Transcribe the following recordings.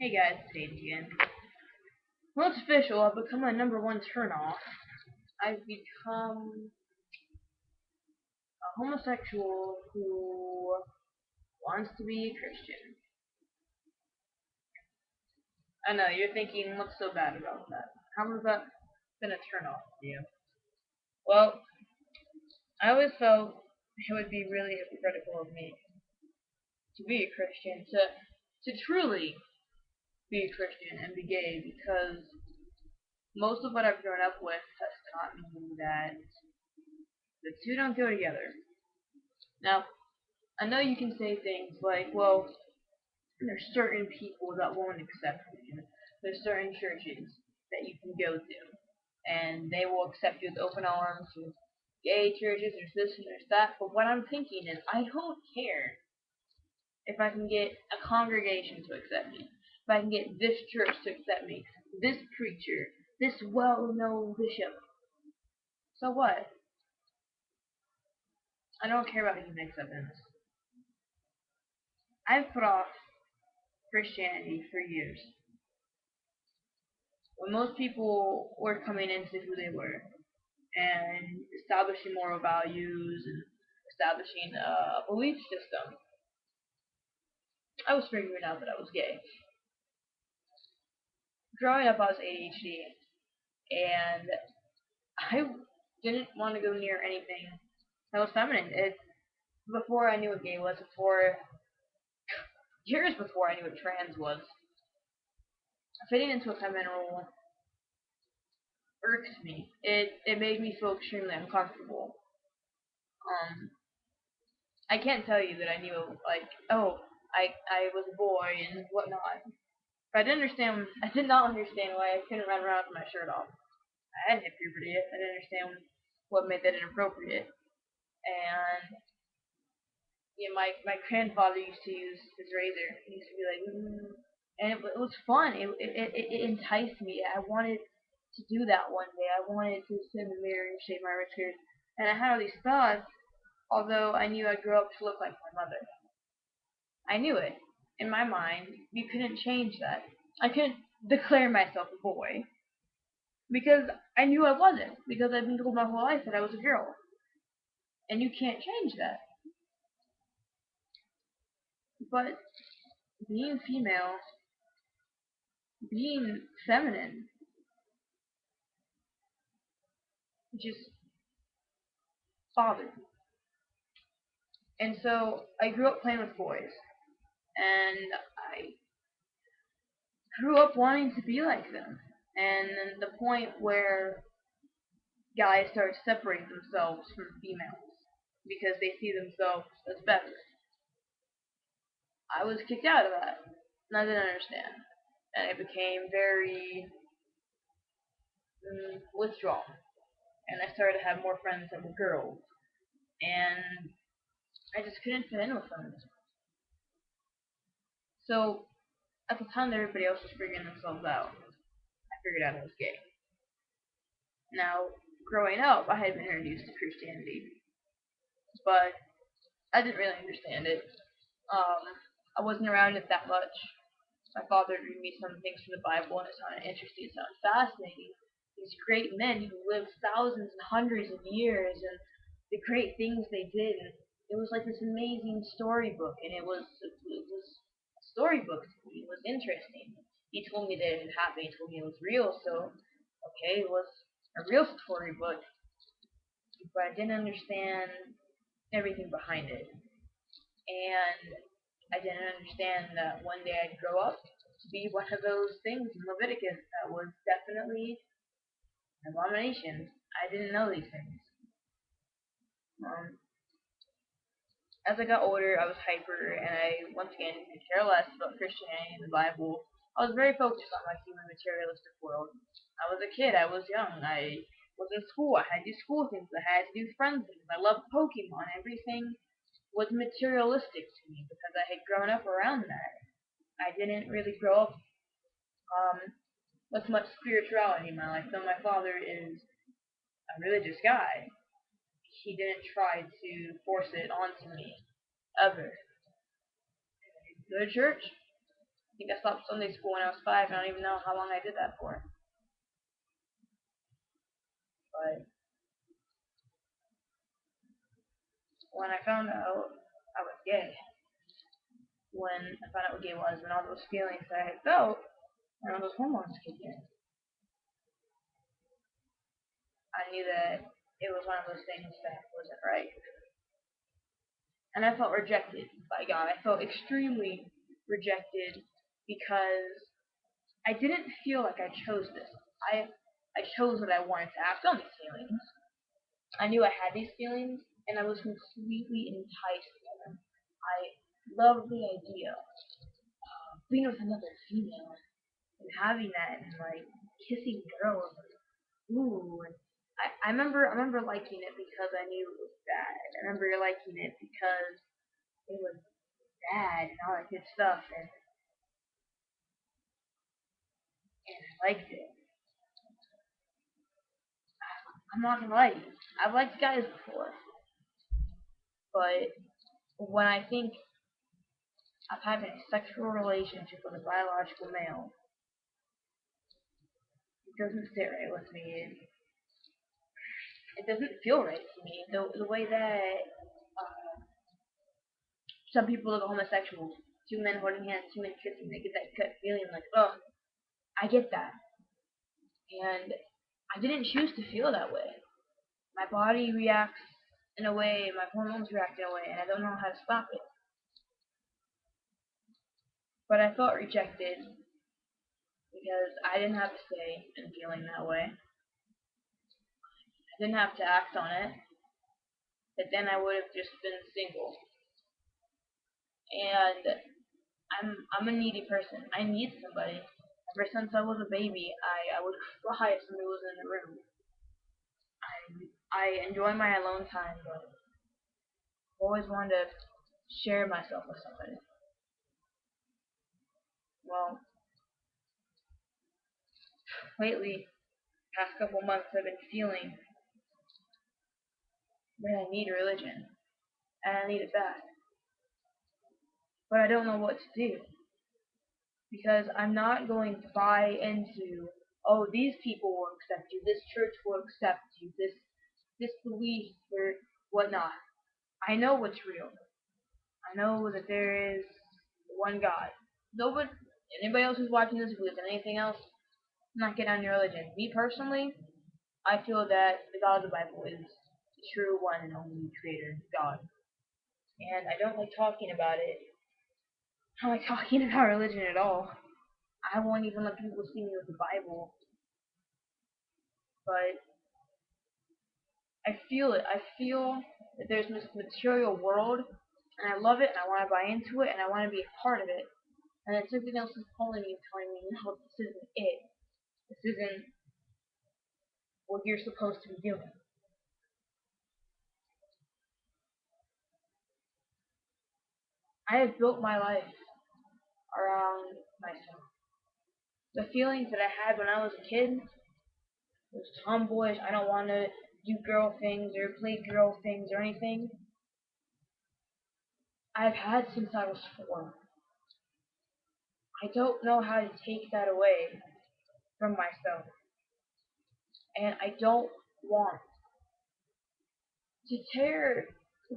Hey guys, it's Aiden again. Well, it's official. I've become my #1 turnoff. I've become a homosexual who wants to be a Christian. I know, you're thinking, what's so bad about that? How has that been a turnoff for you? Well, I always felt it would be really hypocritical of me to be a Christian, to truly be a Christian and be gay, because most of what I've grown up with has taught me that the two don't go together. Now, I know you can say things like, well, there's certain people that won't accept you. There's certain churches that you can go to, and they will accept you with open arms. There's gay churches, there's this and there's that. But what I'm thinking is, I don't care if I can get a congregation to accept me, if I can get this church to accept me, this preacher, this well-known bishop. So what? I don't care about human acceptance. I've put off Christianity for years. When most people were coming into who they were and establishing moral values and establishing a belief system, I was figuring out that I was gay. Growing up, I was ADHD, and I didn't want to go near anything that was feminine. Before I knew what gay was, years before I knew what trans was, fitting into a feminine role irked me. It made me feel extremely uncomfortable. Um, I can't tell you that I knew, like, oh, I was a boy and whatnot. But I did not understand why I couldn't run around with my shirt off. I hadn't hit puberty yet. I didn't understand what made that inappropriate. And my grandfather used to use his razor. He used to be like, and it was fun. It enticed me. I wanted to do that one day. I wanted to sit in the mirror and shave my wrist hairs. And I had all these thoughts, although I knew I'd grow up to look like my mother. I knew it. In my mind, you couldn't change that. I couldn't declare myself a boy because I knew I wasn't, because I've been told my whole life that I was a girl. And you can't change that. But being female, being feminine, just bothered me. And so I grew up playing with boys. And I grew up wanting to be like them. And then the point where guys start separating themselves from females because they see themselves as better. I was kicked out of that, and I didn't understand. And I became very withdrawn. And I started to have more friends that were girls. And I just couldn't fit in with them. So, at the time that everybody else was figuring themselves out, I figured out I was gay. Now, growing up, I had been introduced to Christianity, but I didn't really understand it. Um, I wasn't around it that much. My father would read me some things from the Bible, and it sounded interesting, it sounded fascinating. These great men who lived thousands and hundreds of years, and the great things they did, and it was like this amazing storybook, and it was a storybook to me. It was interesting. He told me that it had happened. He told me it was real, so okay, it was a real storybook, but I didn't understand everything behind it. And I didn't understand that one day I'd grow up to be one of those things in Leviticus that was definitely an abomination. I didn't know these things. Um, as I got older, I was hyper, and I once again could care less about Christianity and the Bible. I was very focused on my human materialistic world. I was a kid. I was young. I was in school. I had to do school things. I had to do friend things. I loved Pokemon. Everything was materialistic to me because I had grown up around that. I didn't really grow up um, with much spirituality in my life. Though my father is a religious guy, he didn't try to force it onto me ever. Go to church, think I stopped Sunday school when I was 5. I don't even know how long I did that for. But when I found out I was gay, when I found out what gay was, and all those feelings that I had felt, and all those hormones kicked in, I knew that it was one of those things that wasn't right. And I felt rejected by God. I felt extremely rejected because I didn't feel like I chose this. I chose that I wanted to act on these feelings. I knew I had these feelings, and I was completely enticed by them. I loved the idea of being with another female and having that and like kissing girls. Ooh, and I remember liking it because I knew it was bad. I remember liking it because it was bad and all that good stuff, and I liked it. I'm not gonna lie to you. I've liked guys before, but when I think of having a sexual relationship with a biological male, it doesn't sit right with me. It doesn't feel right to me. The way that some people look at homosexuals, two men holding hands, two men kissing, they get that gut feeling like, oh, I get that. And I didn't choose to feel that way. My body reacts in a way, my hormones react in a way, and I don't know how to stop it. But I felt rejected because I didn't have to say and feeling that way. I didn't have to act on it, but then I would have just been single. And I'm a needy person. I need somebody. Ever since I was a baby, I would cry if somebody was in the room. I enjoy my alone time, but I always wanted to share myself with somebody. Well, lately, past couple months, I've been feeling that I need religion, and I need it bad. But I don't know what to do because I'm not going to buy into, oh, these people will accept you, this church will accept you, this belief or whatnot. I know what's real. I know that there is one God. Nobody, anybody else who's watching this believes in anything else, not get on your religion. Me personally, I feel that the God of the Bible is the true one and only creator God. And I don't like talking about it. I don't like talking about religion at all. I won't even let people see me with the Bible. But I feel it. I feel that there's this material world, and I love it, and I want to buy into it, and I want to be a part of it. And then something else is pulling me and telling me, no, this isn't it. This isn't what you're supposed to be doing. I have built my life around myself. The feelings that I had when I was a kid was tomboyish. I don't want to do girl things or play girl things or anything. I've had since I was 4. I don't know how to take that away from myself. And I don't want to tear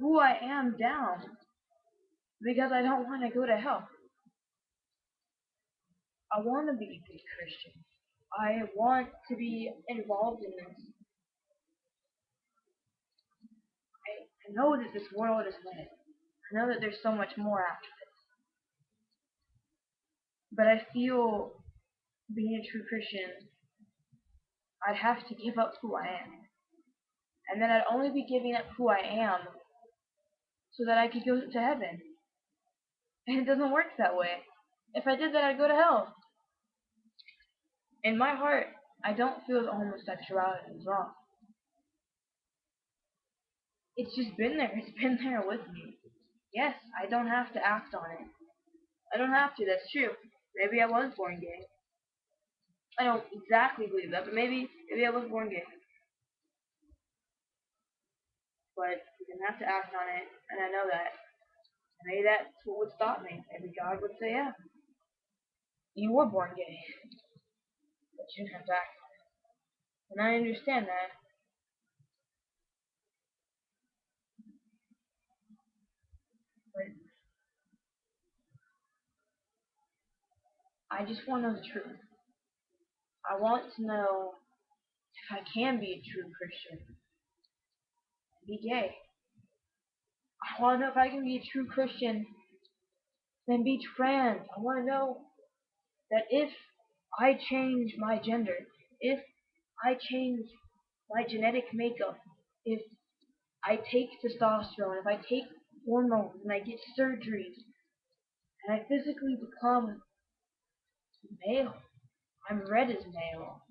who I am down because I don't want to go to hell. I want to be a good Christian. I want to be involved in this. I know that this world is lit. I know that there's so much more after this. But I feel being a true Christian, I'd have to give up who I am. And then I'd only be giving up who I am so that I could go to heaven. And it doesn't work that way. If I did that, I'd go to hell. In my heart, I don't feel that homosexuality is wrong. It's just been there. It's been there with me. Yes, I don't have to act on it. I don't have to, that's true. Maybe I was born gay. I don't exactly believe that, but maybe I was born gay. But you didn't have to act on it, and I know that. Maybe that's what would stop me. Maybe God would say, yeah. You were born gay, but you didn't have to act. And I understand that. But I just want to know the truth. I want to know if I can be a true Christian and be gay. I want to know if I can be a true Christian and be trans. I want to know that if I change my gender, if I change my genetic makeup, if I take testosterone, if I take hormones and I get surgeries and I physically become male, I'm read as male,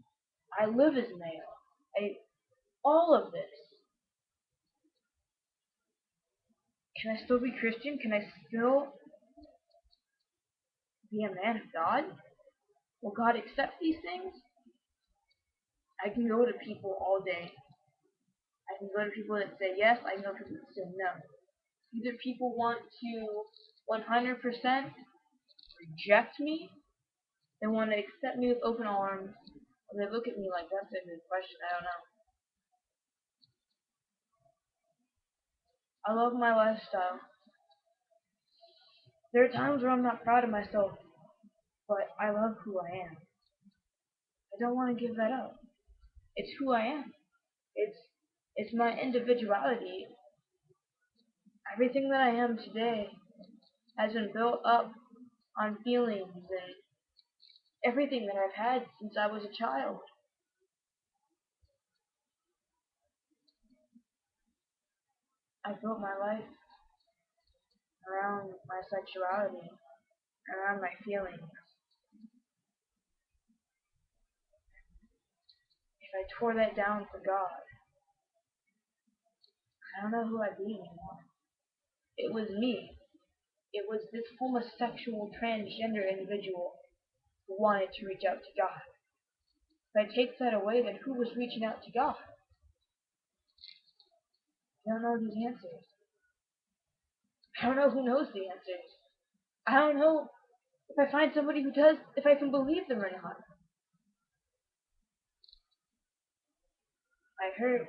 I live as male, all of this, can I still be Christian? Can I still be a man of God? Will God accept these things? I can go to people all day. I can go to people that say yes, I can go to people that say no. Either people want to 100% reject me, they want to accept me with open arms, or they look at me like that's a good question, I don't know. I love my lifestyle. There are times where I'm not proud of myself, but I love who I am. I don't want to give that up. It's who I am. It's it's my individuality. Everything that I am today has been built up on feelings and everything that I've had since I was a child. I built my life around my sexuality, around my feelings. If I tore that down for God, I don't know who I'd be anymore. It was me. It was this homosexual transgender individual who wanted to reach out to God. If I take that away, then who was reaching out to God? I don't know these answers. I don't know who knows the answers. I don't know if I find somebody who does, if I can believe them or not. I hurt.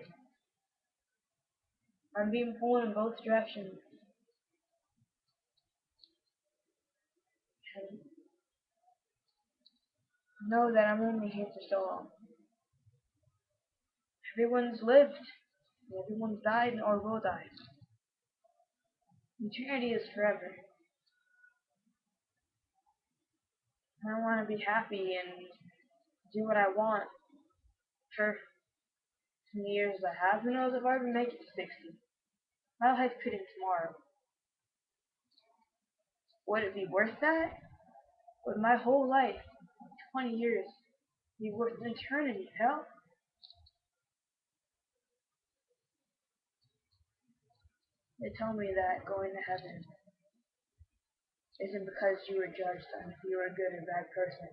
I'm being pulled in both directions. And know that I'm only here for so long. Everyone's lived. Everyone's died or will die. Eternity is forever. I want to be happy and do what I want for the years I have. Who knows if I ever make it to 60? My life could end tomorrow. Would it be worth that? Would my whole life, 20 years, be worth an eternity? Hell, they tell me that going to heaven isn't because you were judged on if you were a good or bad person.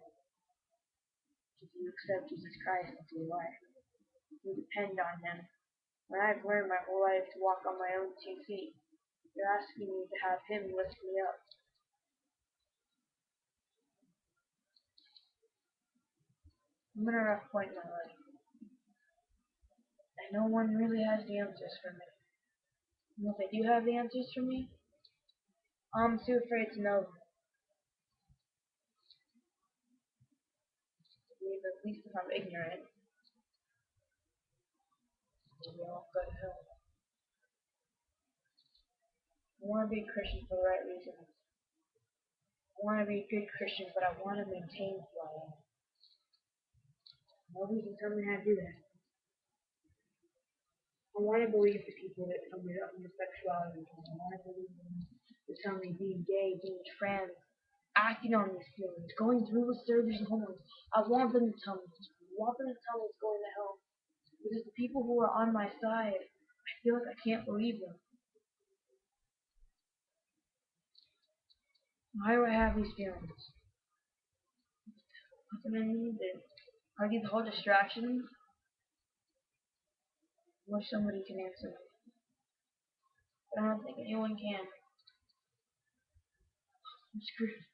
If you accept Jesus Christ into your life, you depend on Him. When I've learned my whole life to walk on my own 2 feet, you're asking me to have Him lift me up. I'm in a rough point in my life, and no one really has the answers for me. And if they do have the answers for me, I'm too afraid to know them. At least if I'm ignorant, maybe I won't go to hell. I want to be a Christian for the right reasons. I want to be a good Christian, but I want to maintain who I am. Nobody can tell me how to do that. I want to believe the people that tell me that homosexuality is wrong. I want to believe them that tell me being gay, being trans, acting on these feelings, going through with surgeries and hormones. I want them to tell me. I want them to tell me it's going to hell. Because the people who are on my side, I feel like I can't believe them. Why do I have these feelings? Nothing I need. Are these whole distractions? I wish somebody can answer me. But I don't think anyone can. I'm screwed.